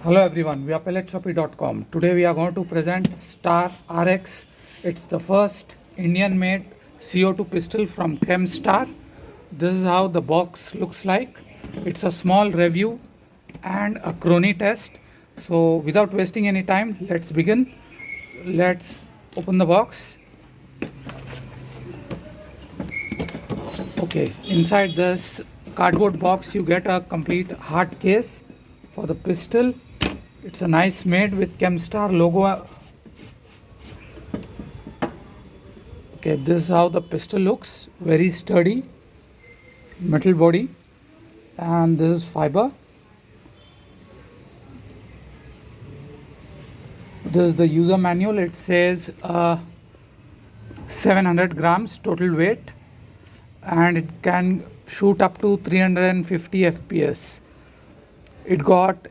Hello everyone, we are pelletshoppy.com. Today we are going to present Star RX. It's the first Indian made CO2 pistol from Camstar. This is how the box looks like. It's a small review and a chrony test. So without wasting any time, let's begin. Let's open the box. Okay, inside this cardboard box you get a complete hard case for the pistol. It's a nice made with Camstar logo. Okay, this is how the pistol looks. Very sturdy metal body, and this is fiber. This is the user manual. It says 700 grams total weight, and it can shoot up to 350 fps. It got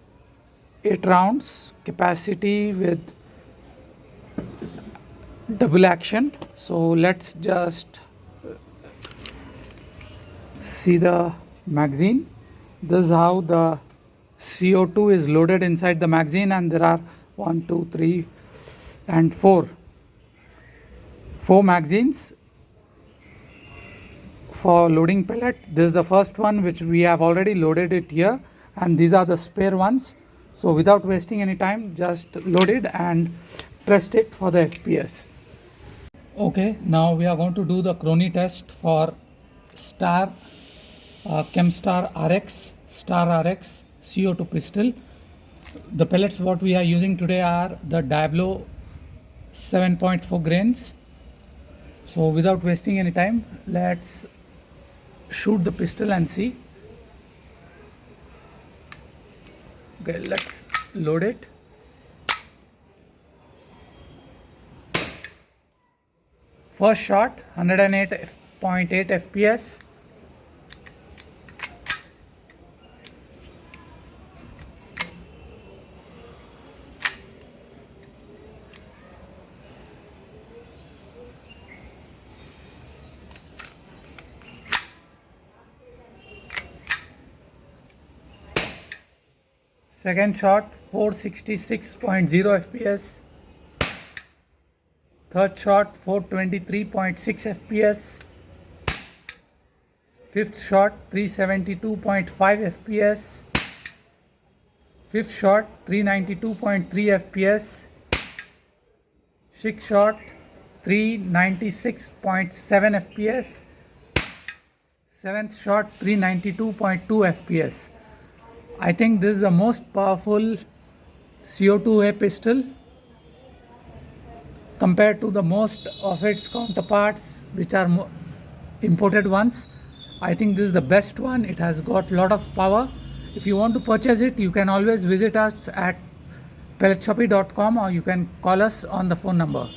8 rounds capacity with double action. So let's just see the magazine. This is how the CO2 is loaded inside the magazine, and there are 1 2 3 and 4 magazines for loading pellet. This is the first one which we have already loaded it here, and these are the spare ones. So without wasting any time, just load it and test it for the FPS. Okay, now we are going to do the chrony test for Camstar RX CO2 pistol. The pellets what we are using today are the Diablo 7.4 grains. So without wasting any time, let's shoot the pistol and see. Okay, let's load it. First shot, 108.8 fps. Second shot, 466.0 fps. Third shot, 423.6 fps. Fifth shot, 372.5 fps. Fifth shot, 392.3 fps. Sixth shot, 396.7 fps. Seventh shot, 392.2 fps. I think this is the most powerful CO2A pistol compared to the most of its counterparts which are imported ones. I think this is the best one. It has got a lot of power. If you want to purchase it, you can always visit us at pelletshoppy.com, or you can call us on the phone number.